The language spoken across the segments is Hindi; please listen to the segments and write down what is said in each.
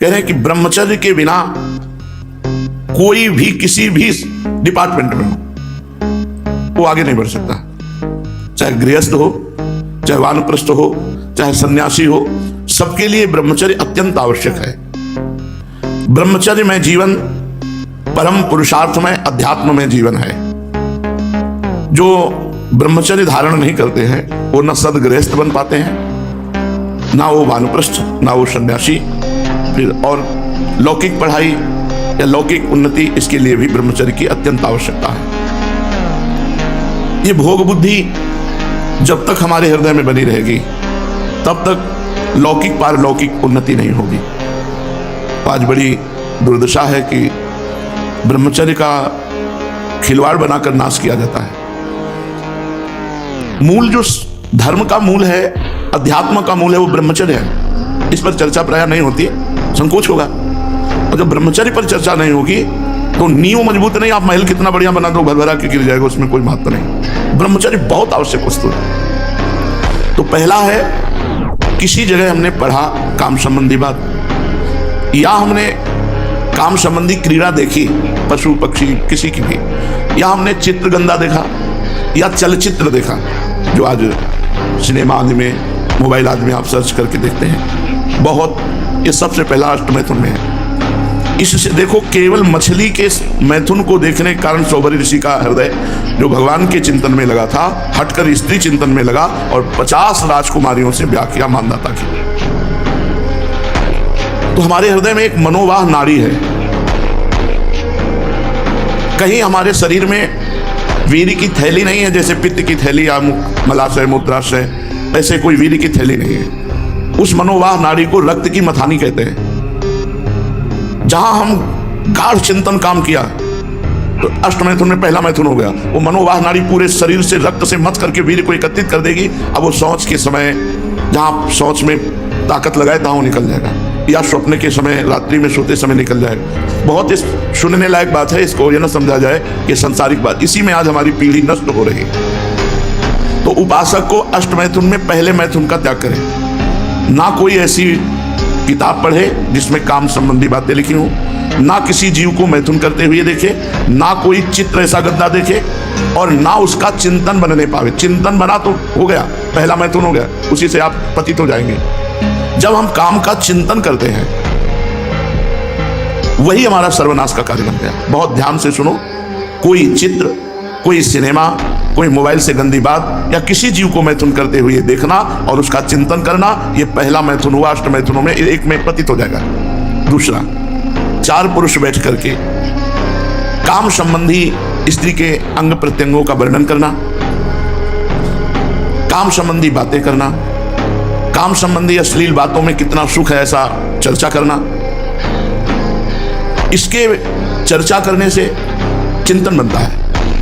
कह रहे हैं कि ब्रह्मचर्य के बिना कोई भी किसी भी डिपार्टमेंट में हो वो आगे नहीं बढ़ सकता। चाहे गृहस्थ हो, चाहे वानप्रस्थ हो, चाहे सन्यासी हो, सबके लिए ब्रह्मचर्य अत्यंत आवश्यक है। ब्रह्मचर्य में जीवन परम पुरुषार्थ में अध्यात्म में जीवन है। जो ब्रह्मचर्य धारण नहीं करते हैं वो न सदगृहस्थ बन पाते हैं, ना वो वानप्रस्थ, ना वो सन्यासी। फिर और लौकिक पढ़ाई या लौकिक उन्नति, इसके लिए भी ब्रह्मचर्य की अत्यंत आवश्यकता है। ये भोग बुद्धि जब तक हमारे हृदय में बनी रहेगी तब तक लौकिक पारलौकिक उन्नति नहीं होगी। आज बड़ी दुर्दशा है कि ब्रह्मचर्य का खिलवाड़ बनाकर नाश किया जाता है। मूल जो धर्म का मूल है, अध्यात्म का मूल है, वो ब्रह्मचर्य है। इस पर चर्चा प्रायः नहीं होती, संकोच होगा। और जब ब्रह्मचर्य पर चर्चा नहीं होगी तो नींव मजबूत नहीं, आप महल कितना बढ़िया बना दो, भरभरा के गिर जाएगा, उसमें कोई महत्व नहीं। ब्रह्मचर्य बहुत आवश्यक वस्तु है। तो पहला है, किसी जगह हमने पढ़ा काम संबंधी बात, या हमने काम संबंधी क्रीड़ा देखी, पशु पक्षी किसी की भी, या हमने चित्रगंधा देखा या चलचित्र देखा, जो आज सिनेमा आदि में, मोबाइल आदि में आप सर्च करके देखते हैं, बहुत, ये सबसे पहला अष्टमैथुन में है। इससे देखो, केवल मछली के मैथुन को देखने के कारण सौभरी ऋषि का हृदय जो भगवान के चिंतन में लगा था, हटकर स्त्री चिंतन में लगा और 50 राजकुमारियों से ब्याह किया मानदाता की। तो हमारे हृदय में एक मनोवाह नाड़ी है। कहीं हमारे शरीर में वीर्य की थैली नहीं है, जैसे पित्त की थैली या मलाशय मूत्राशय, ऐसे कोई वीर्य की थैली नहीं है। उस मनोवाह नाड़ी को रक्त की मथानी कहते हैं। जहां हम गाढ़ चिंतन काम किया तो अष्टमैथुन में पहला मैथुन हो गया। वो मनोवाह नाड़ी पूरे शरीर से रक्त से मथ करके वीर्य को एकत्रित कर देगी। अब वो शौच के समय, जहां शौच में ताकत लगाए तहां वो निकल जाएगा, या स्वप्न के समय, रात्रि में सोते समय निकल जाएगा। बहुत इस सुनने लायक बात है, इसको यह न समझा जाए कि संसारिक बात। इसी में आज हमारी पीढ़ी नष्ट हो रही है। तो उपासक को अष्टमैथुन में पहले मैथुन का त्याग करें। ना कोई ऐसी किताब पढ़े जिसमें काम संबंधी बातें लिखी हों, ना किसी जीव को मैथुन करते हुए देखे, ना कोई चित्र ऐसा गंदा देखे, और ना उसका चिंतन बनने पावे। चिंतन बना तो हो गया, पहला मैथुन हो गया, उसी से आप पतित हो जाएंगे। जब हम काम का चिंतन करते हैं वही हमारा सर्वनाश का कार्य बन गया। बहुत ध्यान से सुनो, कोई चित्र, कोई सिनेमा, कोई मोबाइल से गंदी बात, या किसी जीव को मैथुन करते हुए देखना और उसका चिंतन करना, ये पहला मैथुन हुआ। अष्टमैथुनों में एक में पतित हो जाएगा। दूसरा, 4 पुरुष बैठ करके काम संबंधी स्त्री के अंग प्रत्यंगों का वर्णन करना, काम संबंधी बातें करना, काम संबंधी अश्लील बातों में कितना सुख है ऐसा चर्चा करना। इसके चर्चा करने से चिंतन बनता है।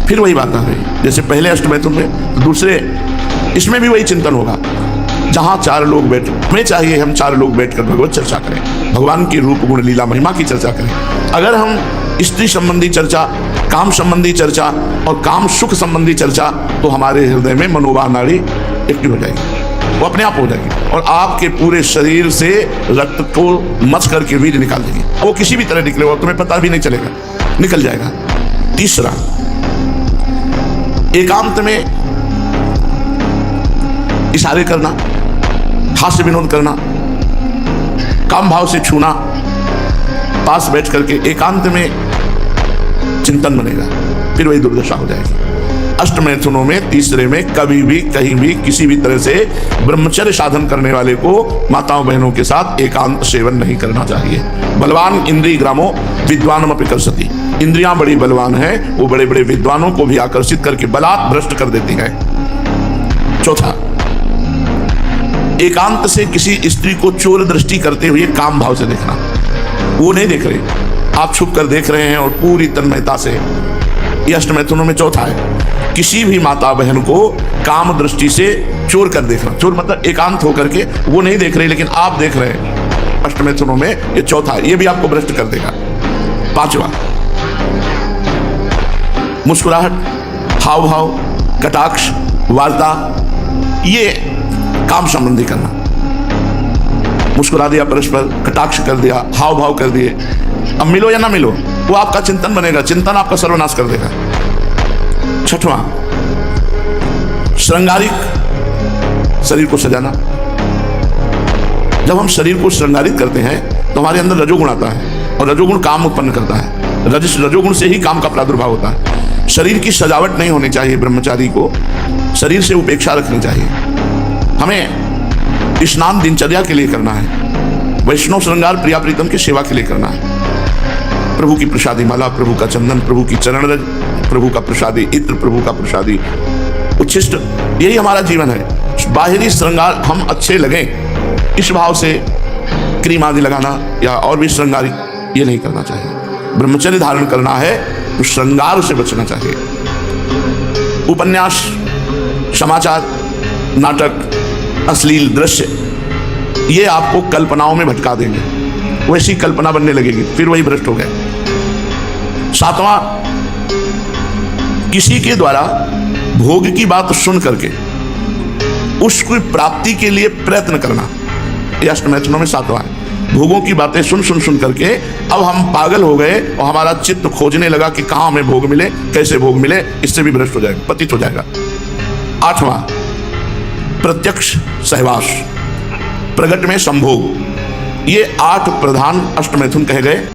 फिर वही बात आ गई, जैसे पहले अष्टमैथुन में, तो दूसरे इसमें भी वही चिंतन होगा। जहां 4 लोग बैठ, हमें चाहिए हम 4 लोग बैठकर भगवत चर्चा करें, भगवान की रूप गुण लीला महिमा की चर्चा करें। अगर हम स्त्री संबंधी चर्चा, काम संबंधी चर्चा और काम सुख संबंधी चर्चा, तो हमारे हृदय में मनोवाह नाड़ी एक्टिव हो जाएगी, वो अपने आप हो जाएगी और आपके पूरे शरीर से रक्त को मथ करके वीर्य निकाल देगी। वो किसी भी तरह निकले, वो तुम्हें पता भी नहीं चलेगा, निकल जाएगा। तीसरा, एकांत में इशारे करना, हास्य विनोद करना, काम भाव से छूना, पास बैठ करके एकांत में चिंतन बनेगा, फिर वही दुर्दशा हो जाएगी। अष्टमैथुनों में तीसरे में कभी भी कहीं भी किसी भी तरह से ब्रह्मचर्य साधन करने वाले को माताओं बहनों के साथ एकांत सेवन नहीं करना चाहिए। बलवान इंद्रिय ग्रामो विद्वानम अपि कर्षति। इंद्रियां बड़ी बलवान हैं, वो बड़े बड़े विद्वानों को भी आकर्षित करके बलात् भ्रष्ट कर देती हैं। चौथा, एकांत से किसी स्त्री को चोर दृष्टि करते हुए काम भाव से देखना। वो नहीं देख रहे, आप छुप कर देख रहे हैं और पूरी तन्मयता से। यह अष्टमैथुनों में चौथा है। किसी भी माता बहन को काम दृष्टि से चोर कर देखना। चोर मतलब एकांत होकर के, वो नहीं देख रहे लेकिन आप देख रहे हैं। अष्टमैथुनों में ये चौथा है, ये भी आपको भ्रष्ट कर देगा। पांचवा, मुस्कुराहट, हाव भाव, कटाक्ष, वार्ता, ये काम संबंधी करना। मुस्कुरा दिया परस्पर, कटाक्ष कर दिया, हाव भाव कर दिए, अब मिलो या ना मिलो, वो आपका चिंतन बनेगा, चिंतन आपका सर्वनाश कर देगा। छठवां, श्रृंगारिक शरीर को सजाना। जब हम शरीर को श्रृंगारित करते हैं तो हमारे अंदर रजोगुण आता है, और रजोगुण काम उत्पन्न करता है। रजोगुण से ही काम का प्रादुर्भाव होता है। शरीर की सजावट नहीं होनी चाहिए। ब्रह्मचारी को शरीर से उपेक्षा रखनी चाहिए। हमें स्नान दिनचर्या के लिए करना है, वैष्णव श्रृंगार प्रिया प्रीतम की सेवा के लिए करना है। प्रभु की प्रसादी माला, प्रभु का चंदन, प्रभु की चरण रज, प्रभु का प्रसादी इत्र, प्रभु का प्रसादी उच्छिष्ट, यही हमारा जीवन है। बाहरी श्रृंगार हम अच्छे लगें इस भाव से क्रीम आदि लगाना या और भी श्रृंगार ये नहीं करना चाहिए। ब्रह्मचर्य धारण करना है तो श्रृंगार से बचना चाहिए। उपन्यास, समाचार, नाटक, अश्लील दृश्य ये आपको कल्पनाओं में भटका देंगे, वैसी कल्पना बनने लगेगी, फिर वही भ्रष्ट हो गए। सातवां, किसी के द्वारा भोग की बात सुन करके उसकी प्राप्ति के लिए प्रयत्न करना, यह अष्टमैथुनों में सातवां है। भोगों की बातें सुन करके अब हम पागल हो गए और हमारा चित्त खोजने लगा कि कहां हमें भोग मिले, कैसे भोग मिले, इससे भी भ्रष्ट हो जाएगा, पतित हो जाएगा। आठवां, प्रत्यक्ष सहवास, प्रगट में संभोग। ये 8 प्रधान अष्टमैथुन कहे गए।